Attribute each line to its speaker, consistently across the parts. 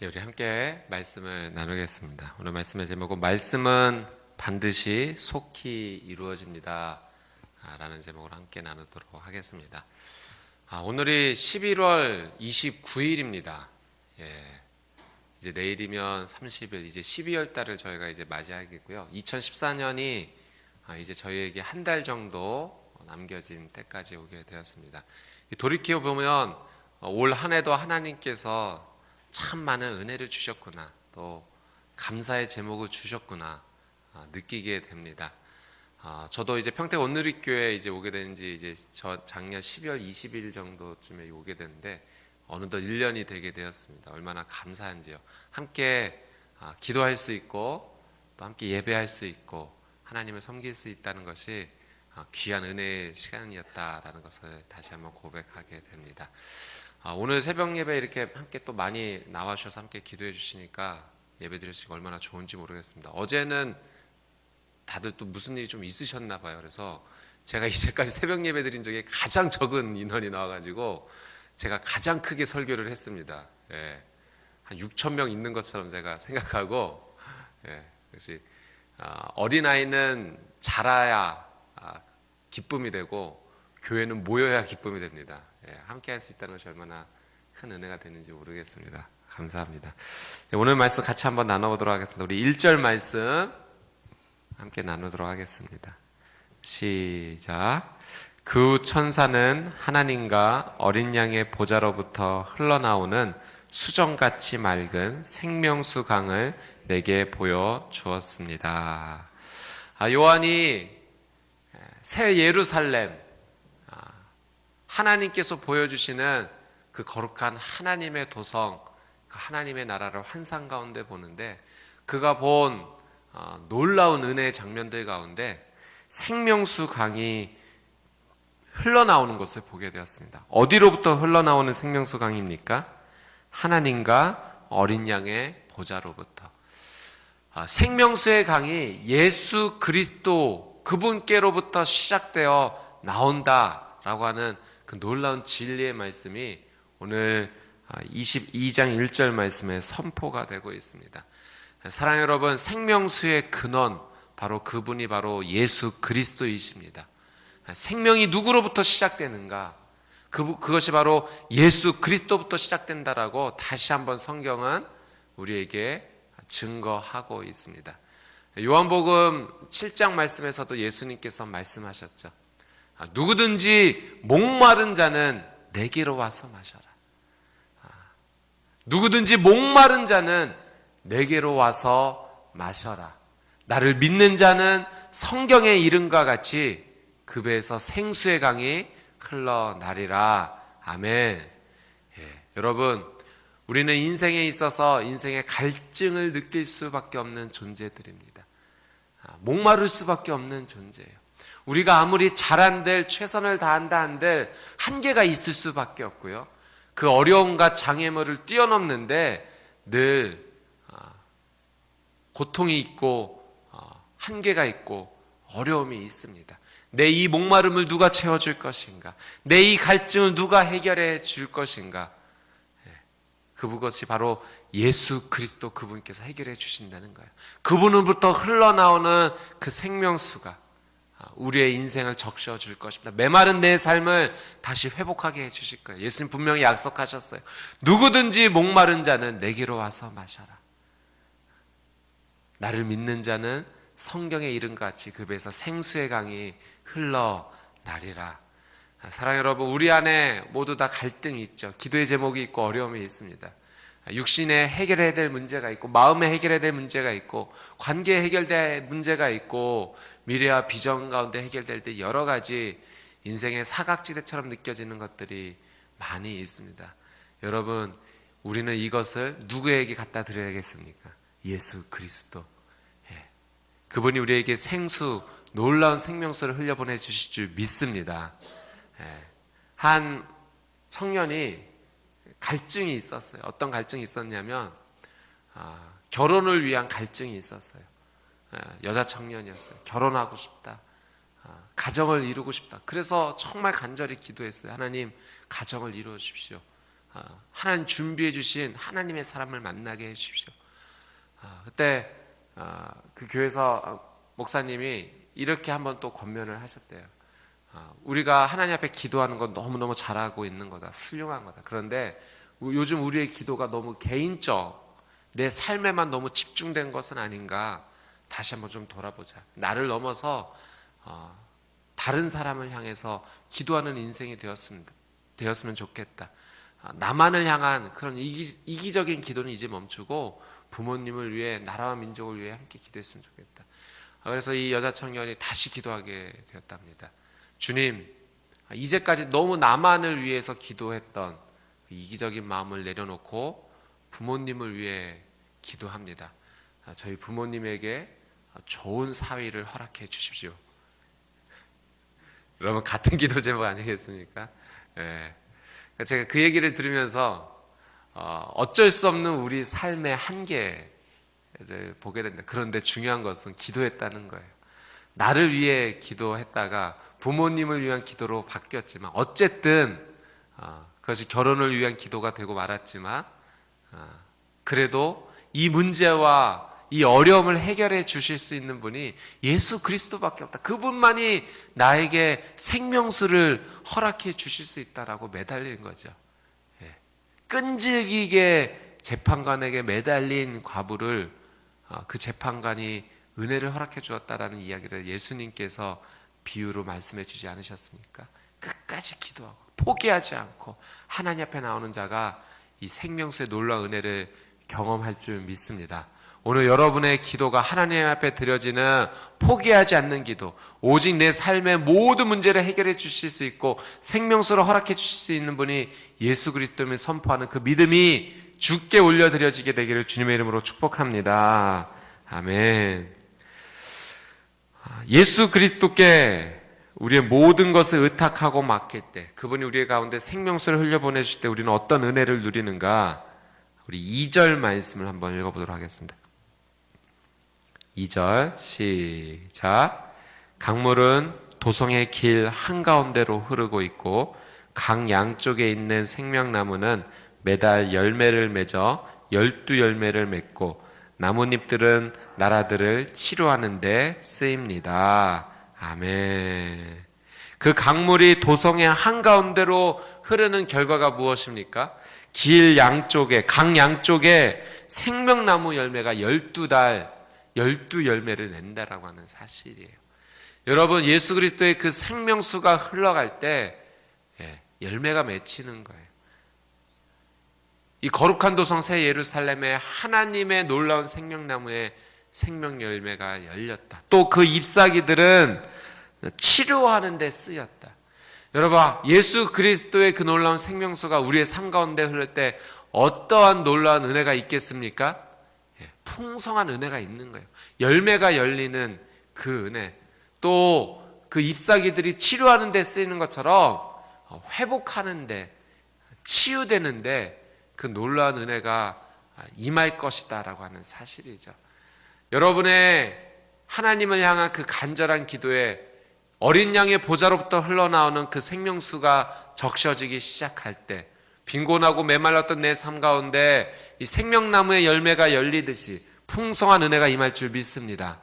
Speaker 1: 예, 우리 함께 말씀을 나누겠습니다. 오늘 말씀의 제목은 말씀은 반드시 속히 이루어집니다 라는 제목으로 함께 나누도록 하겠습니다. 오늘이 11월 29일입니다. 예, 이제 내일이면 30일, 이제 12월 달을 저희가 이제 맞이하겠고요. 2014년이 이제 저희에게 한 달 정도 남겨진 때까지 오게 되었습니다. 돌이켜 보면 올 한 해도 하나님께서 참 많은 은혜를 주셨구나, 또 감사의 제목을 주셨구나 느끼게 됩니다. 저도 이제 평택 온누리교회 이제 오게 된 지 이제 저 작년 12월 20일 정도쯤에 오게 됐는데 어느덧 1년이 되게 되었습니다. 얼마나 감사한지요. 함께 기도할 수 있고 또 함께 예배할 수 있고 하나님을 섬길 수 있다는 것이 귀한 은혜의 시간이었다라는 것을 다시 한번 고백하게 됩니다. 오늘 새벽 예배 이렇게 함께 또 많이 나와주셔서 함께 기도해 주시니까 예배 드릴 수 있고 얼마나 좋은지 모르겠습니다. 어제는 다들 또 무슨 일이 좀 있으셨나 봐요. 그래서 제가 이제까지 새벽 예배 드린 적에 가장 적은 인원이 나와가지고 제가 가장 크게 설교를 했습니다. 예, 한 6천 명 있는 것처럼 제가 생각하고, 예, 그래서 어린아이는 자라야 기쁨이 되고 교회는 모여야 기쁨이 됩니다. 예, 함께 할 수 있다는 것이 얼마나 큰 은혜가 되는지 모르겠습니다. 감사합니다. 예, 오늘 말씀 같이 한번 나눠보도록 하겠습니다. 우리 1절 말씀 함께 나누도록 하겠습니다. 시작. 그 천사는 하나님과 어린 양의 보좌로부터 흘러나오는 수정같이 맑은 생명수 강을 내게 보여주었습니다. 요한이 새 예루살렘, 하나님께서 보여주시는 그 거룩한 하나님의 도성, 그 하나님의 나라를 환상 가운데 보는데 그가 본 놀라운 은혜의 장면들 가운데 생명수 강이 흘러나오는 것을 보게 되었습니다. 어디로부터 흘러나오는 생명수 강입니까? 하나님과 어린 양의 보좌로부터. 생명수의 강이 예수 그리스도 그분께로부터 시작되어 나온다라고 하는 그 놀라운 진리의 말씀이 오늘 22장 1절 말씀에 선포가 되고 있습니다. 사랑하는 여러분, 생명수의 근원, 바로 그분이 바로 예수 그리스도이십니다. 생명이 누구로부터 시작되는가? 그것이 바로 예수 그리스도부터 시작된다라고 다시 한번 성경은 우리에게 증거하고 있습니다. 요한복음 7장 말씀에서도 예수님께서 말씀하셨죠. 누구든지 목마른 자는 내게로 와서 마셔라. 누구든지 목마른 자는 내게로 와서 마셔라. 나를 믿는 자는 성경의 이름과 같이 그 배에서 생수의 강이 흘러나리라. 아멘. 예, 여러분, 우리는 인생에 있어서 인생의 갈증을 느낄 수밖에 없는 존재들입니다. 목마를 수밖에 없는 존재예요. 우리가 아무리 잘한들 최선을 다한다 한들 한계가 있을 수밖에 없고요. 그 어려움과 장애물을 뛰어넘는데 늘 고통이 있고 한계가 있고 어려움이 있습니다. 내 이 목마름을 누가 채워줄 것인가? 내 이 갈증을 누가 해결해 줄 것인가? 그것이 바로 예수 그리스도 그분께서 해결해 주신다는 거예요. 그분으로부터 흘러나오는 그 생명수가 우리의 인생을 적셔 줄 것입니다. 메마른 내 삶을 다시 회복하게 해 주실 거예요. 예수님 분명히 약속하셨어요. 누구든지 목마른 자는 내게로 와서 마셔라. 나를 믿는 자는 성경의 이름과 같이 그 배에서 생수의 강이 흘러나리라. 사랑하는 여러분, 우리 안에 모두 다 갈등이 있죠. 기도의 제목이 있고 어려움이 있습니다. 육신에 해결해야 될 문제가 있고 마음에 해결해야 될 문제가 있고 관계에 해결될 문제가 있고 미래와 비전 가운데 해결될 때 여러 가지 인생의 사각지대처럼 느껴지는 것들이 많이 있습니다. 여러분, 우리는 이것을 누구에게 갖다 드려야겠습니까? 예수 그리스도. 그분이 우리에게 생수, 놀라운 생명수를 흘려보내 주실 줄 믿습니다. 한 청년이 갈증이 있었어요. 어떤 갈증이 있었냐면 결혼을 위한 갈증이 있었어요. 여자 청년이었어요. 결혼하고 싶다. 가정을 이루고 싶다. 그래서 정말 간절히 기도했어요. 하나님, 가정을 이루어 주십시오. 하나님 준비해 주신 하나님의 사람을 만나게 해 주십시오. 그때 그 교회에서 목사님이 이렇게 한번 또 권면을 하셨대요. 우리가 하나님 앞에 기도하는 건 너무너무 잘하고 있는 거다, 훌륭한 거다. 그런데 요즘 우리의 기도가 너무 개인적, 내 삶에만 너무 집중된 것은 아닌가. 다시 한번 좀 돌아보자. 나를 넘어서 다른 사람을 향해서 기도하는 인생이 되었으면 좋겠다. 나만을 향한 그런 이기적인 기도는 이제 멈추고 부모님을 위해, 나라와 민족을 위해 함께 기도했으면 좋겠다. 그래서 이 여자 청년이 다시 기도하게 되었답니다. 주님, 이제까지 너무 나만을 위해서 기도했던 이기적인 마음을 내려놓고 부모님을 위해 기도합니다. 저희 부모님에게 좋은 사위를 허락해 주십시오. 여러분, 같은 기도 제목 아니겠습니까? 예. 제가 그 얘기를 들으면서 어쩔 수 없는 우리 삶의 한계를 보게 된다. 그런데 중요한 것은 기도했다는 거예요. 나를 위해 기도했다가 부모님을 위한 기도로 바뀌었지만, 어쨌든 그것이 결혼을 위한 기도가 되고 말았지만, 그래도 이 문제와 이 어려움을 해결해 주실 수 있는 분이 예수 그리스도밖에 없다. 그분만이 나에게 생명수를 허락해 주실 수 있다라고 매달리는 거죠. 끈질기게 재판관에게 매달린 과부를 그 재판관이 은혜를 허락해 주었다라는 이야기를 예수님께서 비유로 말씀해 주지 않으셨습니까? 끝까지 기도하고 포기하지 않고 하나님 앞에 나오는 자가 이 생명수의 놀라운 은혜를 경험할 줄 믿습니다. 오늘 여러분의 기도가 하나님 앞에 드려지는 포기하지 않는 기도, 오직 내 삶의 모든 문제를 해결해 주실 수 있고 생명수를 허락해 주실 수 있는 분이 예수 그리스도를 선포하는 그 믿음이 주께 올려드려지게 되기를 주님의 이름으로 축복합니다. 아멘. 예수 그리스도께 우리의 모든 것을 의탁하고 맡길 때, 그분이 우리의 가운데 생명수를 흘려보내실 때 우리는 어떤 은혜를 누리는가? 우리 2절 말씀을 한번 읽어보도록 하겠습니다. 2절 시작. 강물은 도성의 길 한가운데로 흐르고 있고 강 양쪽에 있는 생명나무는 매달 열매를 맺어 12열매를 맺고 나뭇잎들은 나라들을 치료하는 데 쓰입니다. 아멘. 그 강물이 도성의 한가운데로 흐르는 결과가 무엇입니까? 길 양쪽에, 강 양쪽에 생명나무 열매가 12열매를 낸다라고 하는 사실이에요. 여러분, 예수 그리스도의 그 생명수가 흘러갈 때 열매가 맺히는 거예요. 이 거룩한 도성 새 예루살렘에 하나님의 놀라운 생명나무에 생명 열매가 열렸다. 또 그 잎사귀들은 치료하는 데 쓰였다. 여러분, 예수 그리스도의 그 놀라운 생명수가 우리의 삶 가운데 흐를 때 어떠한 놀라운 은혜가 있겠습니까? 풍성한 은혜가 있는 거예요. 열매가 열리는 그 은혜, 또 그 잎사귀들이 치료하는 데 쓰이는 것처럼 회복하는 데, 치유되는 데 그 놀라운 은혜가 임할 것이다 라고 하는 사실이죠. 여러분의 하나님을 향한 그 간절한 기도에 어린 양의 보좌로부터 흘러나오는 그 생명수가 적셔지기 시작할 때, 빈곤하고 메말랐던 내 삶 가운데 이 생명나무의 열매가 열리듯이 풍성한 은혜가 임할 줄 믿습니다.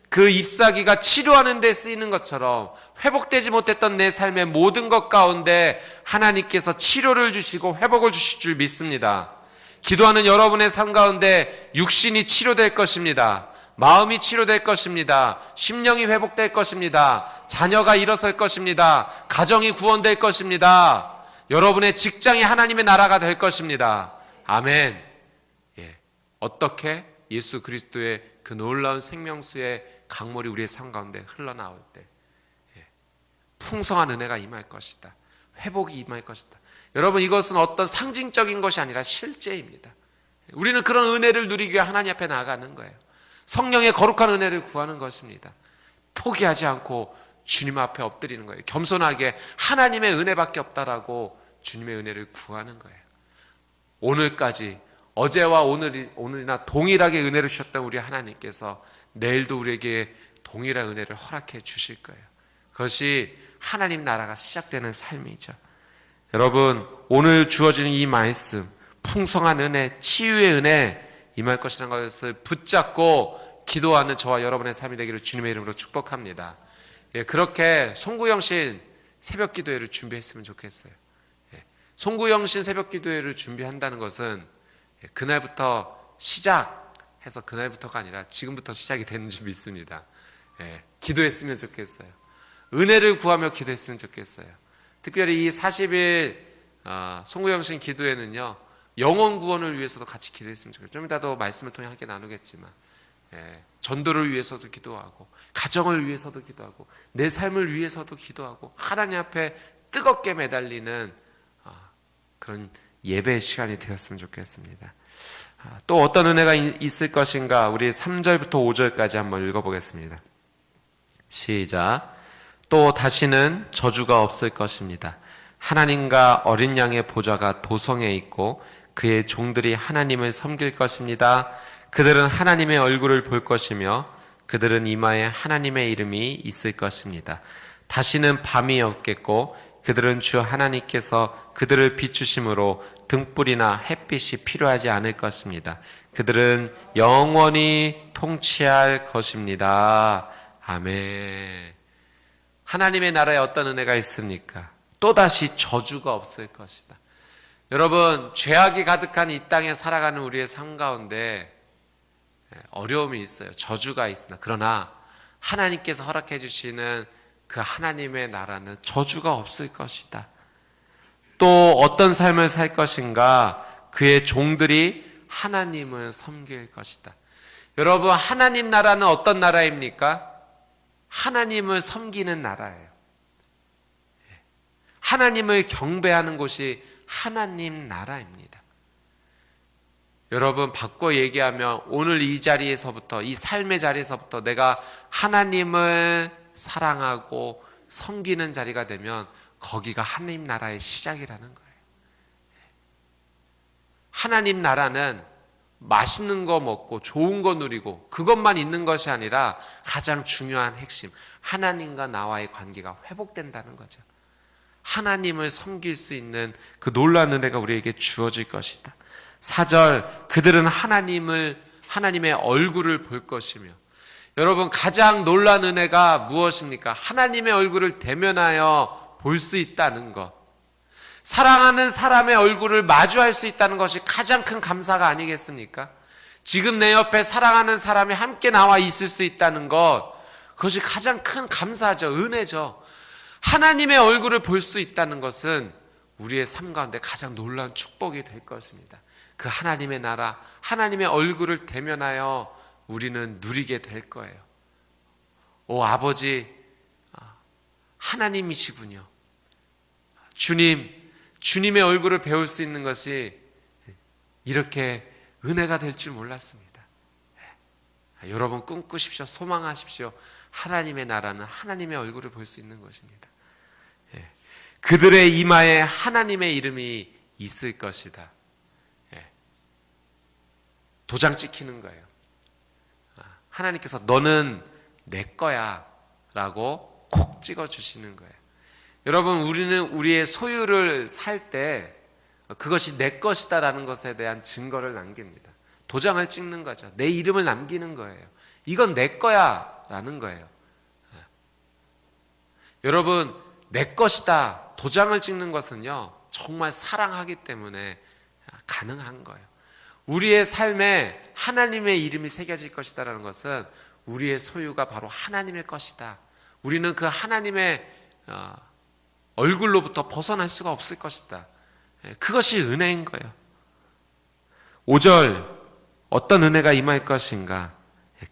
Speaker 1: 그 잎사귀가 치료하는 데 쓰이는 것처럼 회복되지 못했던 내 삶의 모든 것 가운데 하나님께서 치료를 주시고 회복을 주실 줄 믿습니다. 기도하는 여러분의 삶 가운데 육신이 치료될 것입니다. 마음이 치료될 것입니다. 심령이 회복될 것입니다. 자녀가 일어설 것입니다. 가정이 구원될 것입니다. 여러분의 직장이 하나님의 나라가 될 것입니다. 아멘. 어떻게? 예수 그리스도의 그 놀라운 생명수의 강물이 우리의 삶 가운데 흘러나올 때 풍성한 은혜가 임할 것이다. 회복이 임할 것이다. 여러분, 이것은 어떤 상징적인 것이 아니라 실제입니다. 우리는 그런 은혜를 누리기 위해 하나님 앞에 나아가는 거예요. 성령의 거룩한 은혜를 구하는 것입니다. 포기하지 않고 주님 앞에 엎드리는 거예요. 겸손하게 하나님의 은혜밖에 없다라고 주님의 은혜를 구하는 거예요. 오늘까지, 어제와 오늘이나 동일하게 은혜를 주셨던 우리 하나님께서 내일도 우리에게 동일한 은혜를 허락해 주실 거예요. 그것이 하나님 나라가 시작되는 삶이죠. 여러분, 오늘 주어지는 이 말씀, 풍성한 은혜, 치유의 은혜 임할 것이라는 것을 붙잡고 기도하는 저와 여러분의 삶이 되기를 주님의 이름으로 축복합니다. 그렇게 송구영신 새벽 기도회를 준비했으면 좋겠어요. 송구영신 새벽 기도회를 준비한다는 것은 그날부터 시작해서 그날부터가 아니라 지금부터 시작이 되는 줄 믿습니다. 기도했으면 좋겠어요. 은혜를 구하며 기도했으면 좋겠어요. 특별히 이 40일 송구영신 기도회는요, 영혼 구원을 위해서도 같이 기도했으면 좋겠어요. 좀 이따도 말씀을 통해 함께 나누겠지만 전도를 위해서도 기도하고, 가정을 위해서도 기도하고, 내 삶을 위해서도 기도하고, 하나님 앞에 뜨겁게 매달리는 그런 예배의 시간이 되었으면 좋겠습니다. 또 어떤 은혜가 있을 것인가, 우리 3절부터 5절까지 한번 읽어보겠습니다. 시작. 또 다시는 저주가 없을 것입니다. 하나님과 어린 양의 보좌가 도성에 있고 그의 종들이 하나님을 섬길 것입니다. 그들은 하나님의 얼굴을 볼 것이며 그들은 이마에 하나님의 이름이 있을 것입니다. 다시는 밤이 없겠고 그들은 주 하나님께서 그들을 비추심으로 등불이나 햇빛이 필요하지 않을 것입니다. 그들은 영원히 통치할 것입니다. 아멘. 하나님의 나라에 어떤 은혜가 있습니까? 또다시 저주가 없을 것이다. 여러분, 죄악이 가득한 이 땅에 살아가는 우리의 삶 가운데 어려움이 있어요. 저주가 있습니다. 그러나 하나님께서 허락해 주시는 그 하나님의 나라는 저주가 없을 것이다. 또 어떤 삶을 살 것인가? 그의 종들이 하나님을 섬길 것이다. 여러분, 하나님 나라는 어떤 나라입니까? 하나님을 섬기는 나라예요. 하나님을 경배하는 곳이 하나님 나라입니다. 여러분, 바꿔 얘기하면 오늘 이 자리에서부터, 이 삶의 자리에서부터 내가 하나님을 사랑하고 섬기는 자리가 되면 거기가 하나님 나라의 시작이라는 거예요. 하나님 나라는 맛있는 거 먹고 좋은 거 누리고 그것만 있는 것이 아니라 가장 중요한 핵심, 하나님과 나와의 관계가 회복된다는 거죠. 하나님을 섬길 수 있는 그 놀라운 은혜가 우리에게 주어질 것이다. 4절, 그들은 하나님의 얼굴을 볼 것이며. 여러분, 가장 놀라운 은혜가 무엇입니까? 하나님의 얼굴을 대면하여 볼 수 있다는 것. 사랑하는 사람의 얼굴을 마주할 수 있다는 것이 가장 큰 감사가 아니겠습니까? 지금 내 옆에 사랑하는 사람이 함께 나와 있을 수 있다는 것, 그것이 가장 큰 감사죠. 은혜죠. 하나님의 얼굴을 볼 수 있다는 것은 우리의 삶 가운데 가장 놀라운 축복이 될 것입니다. 그 하나님의 나라, 하나님의 얼굴을 대면하여 우리는 누리게 될 거예요. 오 아버지, 하나님이시군요. 주님의 얼굴을 배울 수 있는 것이 이렇게 은혜가 될 줄 몰랐습니다. 여러분 꿈꾸십시오. 소망하십시오. 하나님의 나라는 하나님의 얼굴을 볼 수 있는 것입니다. 그들의 이마에 하나님의 이름이 있을 것이다. 도장 찍히는 거예요. 하나님께서 너는 내 거야 라고 콕 찍어주시는 거예요. 여러분, 우리는 우리의 소유를 살 때 그것이 내 것이다 라는 것에 대한 증거를 남깁니다. 도장을 찍는 거죠. 내 이름을 남기는 거예요. 이건 내 거야 라는 거예요. 여러분, 내 것이다 도장을 찍는 것은요, 정말 사랑하기 때문에 가능한 거예요. 우리의 삶에 하나님의 이름이 새겨질 것이다 라는 것은 우리의 소유가 바로 하나님의 것이다. 우리는 그 하나님의 얼굴로부터 벗어날 수가 없을 것이다. 그것이 은혜인 거예요. 5절, 어떤 은혜가 임할 것인가?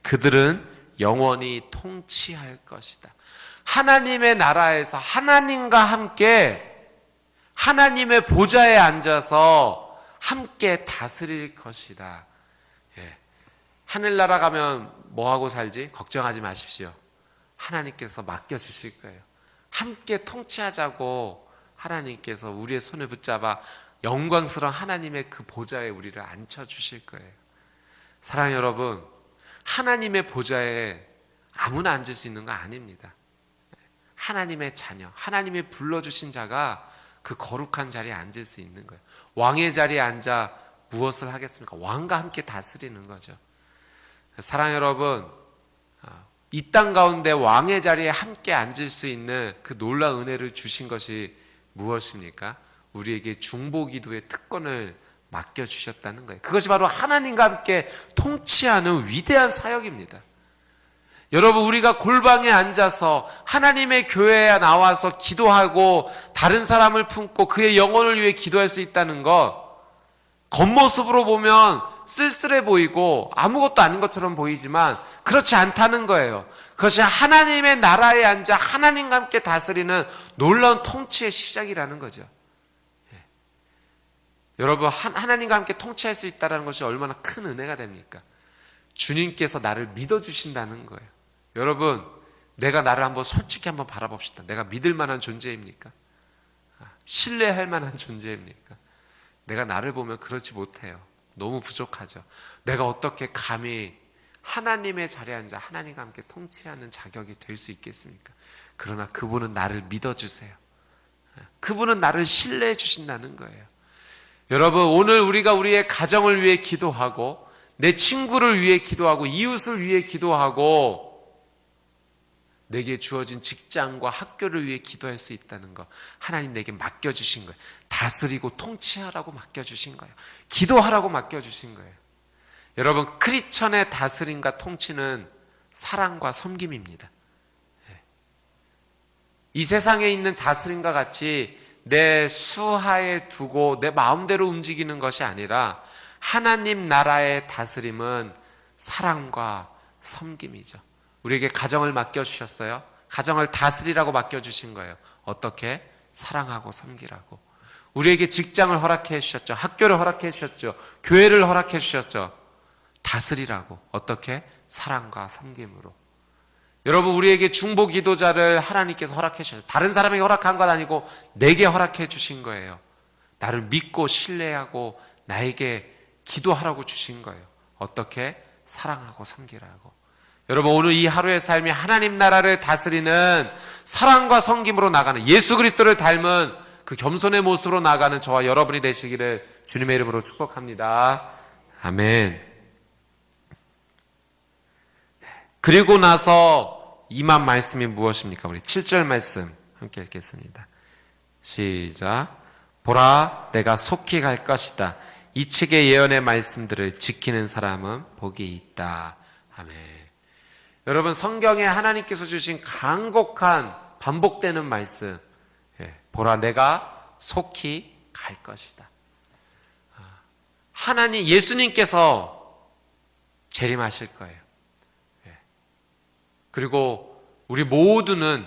Speaker 1: 그들은 영원히 통치할 것이다. 하나님의 나라에서 하나님과 함께 하나님의 보좌에 앉아서 함께 다스릴 것이다. 하늘나라 가면 뭐하고 살지? 걱정하지 마십시오. 하나님께서 맡겨주실 거예요. 함께 통치하자고 하나님께서 우리의 손을 붙잡아 영광스러운 하나님의 그 보좌에 우리를 앉혀주실 거예요. 사랑하는 여러분, 하나님의 보좌에 아무나 앉을 수 있는 거 아닙니다. 하나님의 자녀, 하나님이 불러주신 자가 그 거룩한 자리에 앉을 수 있는 거예요. 왕의 자리에 앉아 무엇을 하겠습니까? 왕과 함께 다스리는 거죠. 사랑 여러분, 이 땅 가운데 왕의 자리에 함께 앉을 수 있는 그 놀라운 은혜를 주신 것이 무엇입니까? 우리에게 중보기도의 특권을 맡겨주셨다는 거예요. 그것이 바로 하나님과 함께 통치하는 위대한 사역입니다. 여러분, 우리가 골방에 앉아서 하나님의 교회에 나와서 기도하고 다른 사람을 품고 그의 영혼을 위해 기도할 수 있다는 것, 겉모습으로 보면 쓸쓸해 보이고 아무것도 아닌 것처럼 보이지만 그렇지 않다는 거예요. 그것이 하나님의 나라에 앉아 하나님과 함께 다스리는 놀라운 통치의 시작이라는 거죠. 여러분, 하나님과 함께 통치할 수 있다는 것이 얼마나 큰 은혜가 됩니까? 주님께서 나를 믿어주신다는 거예요. 여러분, 내가 나를 한번 솔직히 한번 바라봅시다. 내가 믿을 만한 존재입니까? 신뢰할 만한 존재입니까? 내가 나를 보면 그렇지 못해요. 너무 부족하죠. 내가 어떻게 감히 하나님의 자리에 앉아 하나님과 함께 통치하는 자격이 될 수 있겠습니까? 그러나 그분은 나를 믿어주세요. 그분은 나를 신뢰해 주신다는 거예요. 여러분, 오늘 우리가 우리의 가정을 위해 기도하고 내 친구를 위해 기도하고 이웃을 위해 기도하고 내게 주어진 직장과 학교를 위해 기도할 수 있다는 거, 하나님 내게 맡겨주신 거예요. 다스리고 통치하라고 맡겨주신 거예요. 기도하라고 맡겨주신 거예요. 여러분, 크리스천의 다스림과 통치는 사랑과 섬김입니다. 이 세상에 있는 다스림과 같이 내 수하에 두고 내 마음대로 움직이는 것이 아니라 하나님 나라의 다스림은 사랑과 섬김이죠. 우리에게 가정을 맡겨주셨어요. 가정을 다스리라고 맡겨주신 거예요. 어떻게? 사랑하고 섬기라고. 우리에게 직장을 허락해 주셨죠. 학교를 허락해 주셨죠. 교회를 허락해 주셨죠. 다스리라고. 어떻게? 사랑과 섬김으로. 여러분, 우리에게 중보 기도자를 하나님께서 허락해 주셨어요. 다른 사람에게 허락한 건 아니고 내게 허락해 주신 거예요. 나를 믿고 신뢰하고 나에게 기도하라고 주신 거예요. 어떻게? 사랑하고 섬기라고. 여러분, 오늘 이 하루의 삶이 하나님 나라를 다스리는 사랑과 섬김으로 나가는 예수 그리스도를 닮은 그 겸손의 모습으로 나가는 저와 여러분이 되시기를 주님의 이름으로 축복합니다. 아멘. 그리고 나서 임한 말씀이 무엇입니까? 우리 7절 말씀 함께 읽겠습니다. 시작. 보라, 내가 속히 갈 것이다. 이 책의 예언의 말씀들을 지키는 사람은 복이 있다. 아멘. 여러분, 성경에 하나님께서 주신 간곡한 반복되는 말씀, 보라, 내가 속히 갈 것이다. 하나님, 예수님께서 재림하실 거예요. 그리고 우리 모두는,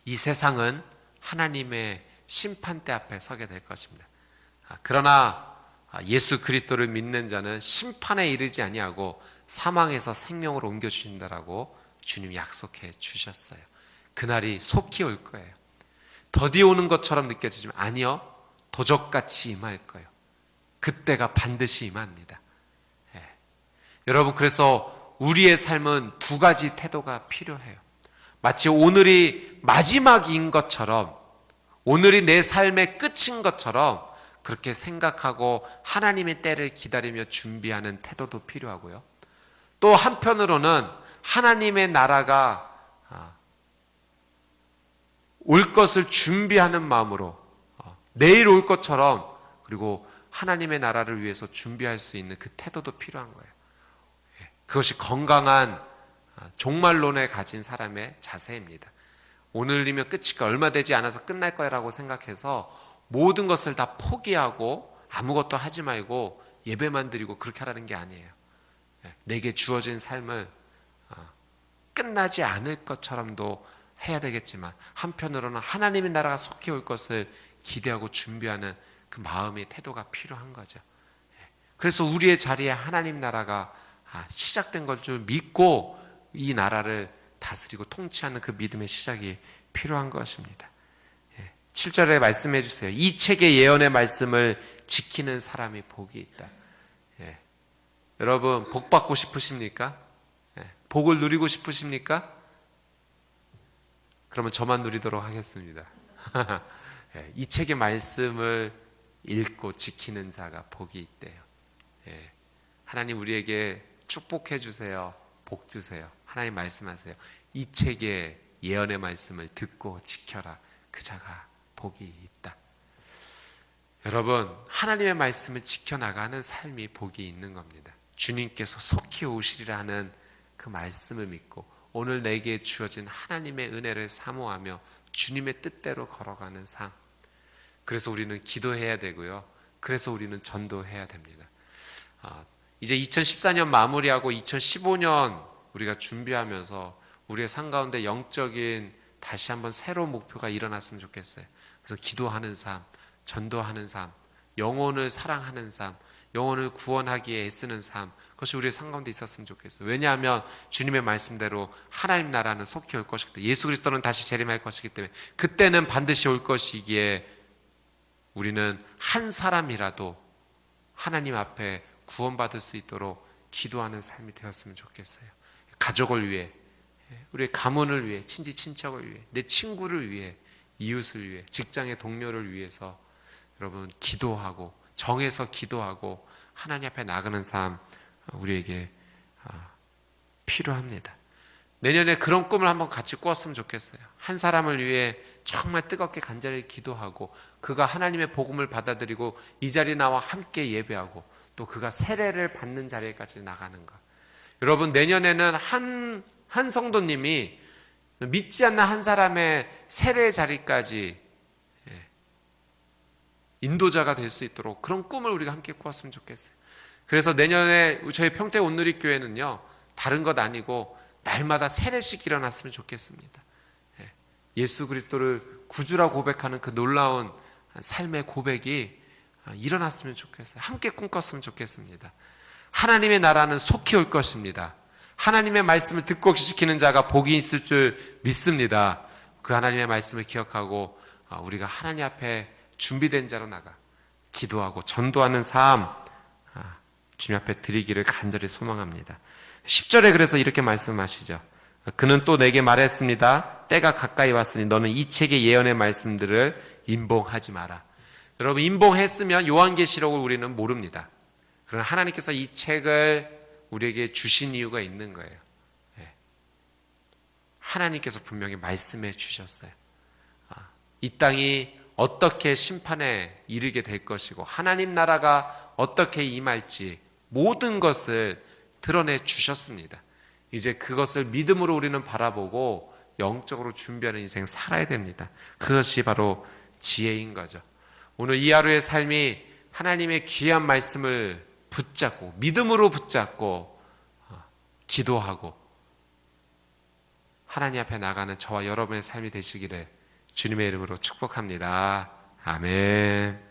Speaker 1: 이 세상은 하나님의 심판대 앞에 서게 될 것입니다. 그러나 예수 그리스도를 믿는 자는 심판에 이르지 아니하고 사망에서 생명으로 옮겨주신다라고 주님 약속해 주셨어요. 그날이 속히 올 거예요. 더디 오는 것처럼 느껴지지만 아니요, 도적같이 임할 거예요. 그때가 반드시 임합니다. 여러분, 그래서 우리의 삶은 두 가지 태도가 필요해요. 마치 오늘이 마지막인 것처럼, 오늘이 내 삶의 끝인 것처럼 그렇게 생각하고 하나님의 때를 기다리며 준비하는 태도도 필요하고요. 또 한편으로는 하나님의 나라가 올 것을 준비하는 마음으로 내일 올 것처럼, 그리고 하나님의 나라를 위해서 준비할 수 있는 그 태도도 필요한 거예요. 그것이 건강한 종말론에 가진 사람의 자세입니다. 오늘이면 끝이니까 얼마 되지 않아서 끝날 거라고 생각해서 모든 것을 다 포기하고 아무것도 하지 말고 예배만 드리고 그렇게 하라는 게 아니에요. 내게 주어진 삶을 끝나지 않을 것처럼도 해야 되겠지만 한편으로는 하나님의 나라가 속히 올 것을 기대하고 준비하는 그 마음의 태도가 필요한 거죠. 그래서 우리의 자리에 하나님 나라가 시작된 걸 줄 믿고 이 나라를 다스리고 통치하는 그 믿음의 시작이 필요한 것입니다. 7절에 말씀해 주세요. 이 책의 예언의 말씀을 지키는 사람이 복이 있다. 여러분, 복 받고 싶으십니까? 복을 누리고 싶으십니까? 그러면 저만 누리도록 하겠습니다. 예, 이 책의 말씀을 읽고 지키는 자가 복이 있대요. 예, 하나님 우리에게 축복해 주세요. 복 주세요. 하나님 말씀하세요. 이 책의 예언의 말씀을 듣고 지켜라. 그 자가 복이 있다. 여러분, 하나님의 말씀을 지켜나가는 삶이 복이 있는 겁니다. 주님께서 속히 오시리라는 그 말씀을 믿고 오늘 내게 주어진 하나님의 은혜를 사모하며 주님의 뜻대로 걸어가는 삶. 그래서 우리는 기도해야 되고요. 그래서 우리는 전도해야 됩니다. 이제 2014년 마무리하고 2015년 우리가 준비하면서 우리의 삶 가운데 영적인 다시 한번 새로운 목표가 일어났으면 좋겠어요. 그래서 기도하는 삶, 전도하는 삶, 영혼을 사랑하는 삶, 영혼을 구원하기에 애쓰는 삶, 그것이 우리의 삶 가운데 있었으면 좋겠어요. 왜냐하면 주님의 말씀대로 하나님 나라는 속히 올 것이기 때문에, 예수 그리스도는 다시 재림할 것이기 때문에 그때는 반드시 올 것이기에 우리는 한 사람이라도 하나님 앞에 구원받을 수 있도록 기도하는 삶이 되었으면 좋겠어요. 가족을 위해, 우리의 가문을 위해, 친지 친척을 위해, 내 친구를 위해, 이웃을 위해, 직장의 동료를 위해서 여러분 기도하고 정해서 기도하고 하나님 앞에 나가는 삶 우리에게 필요합니다. 내년에 그런 꿈을 한번 같이 꾸었으면 좋겠어요. 한 사람을 위해 정말 뜨겁게 간절히 기도하고 그가 하나님의 복음을 받아들이고 이 자리에 나와 함께 예배하고 또 그가 세례를 받는 자리에까지 나가는 것. 여러분, 내년에는 한 성도님이 믿지 않는 한 사람의 세례 자리까지 인도자가 될 수 있도록 그런 꿈을 우리가 함께 꾸었으면 좋겠어요. 그래서 내년에 저희 평택 온누리교회는요, 다른 것 아니고 날마다 세례식 일어났으면 좋겠습니다. 예수 그리스도를 구주라 고백하는 그 놀라운 삶의 고백이 일어났으면 좋겠어요. 함께 꿈꿨으면 좋겠습니다. 하나님의 나라는 속히 올 것입니다. 하나님의 말씀을 듣고 지키는 자가 복이 있을 줄 믿습니다. 그 하나님의 말씀을 기억하고 우리가 하나님 앞에 준비된 자로 나가 기도하고 전도하는 삶 주님 앞에 드리기를 간절히 소망합니다. 10절에 그래서 이렇게 말씀하시죠. 그는 또 내게 말했습니다. 때가 가까이 왔으니 너는 이 책의 예언의 말씀들을 임봉하지 마라. 여러분, 임봉했으면 요한계시록을 우리는 모릅니다. 그러나 하나님께서 이 책을 우리에게 주신 이유가 있는 거예요. 하나님께서 분명히 말씀해 주셨어요. 이 땅이 어떻게 심판에 이르게 될 것이고 하나님 나라가 어떻게 임할지 모든 것을 드러내 주셨습니다. 이제 그것을 믿음으로 우리는 바라보고 영적으로 준비하는 인생 살아야 됩니다. 그것이 바로 지혜인 거죠. 오늘 이 하루의 삶이 하나님의 귀한 말씀을 붙잡고 믿음으로 붙잡고 기도하고 하나님 앞에 나가는 저와 여러분의 삶이 되시기를 주님의 이름으로 축복합니다. 아멘.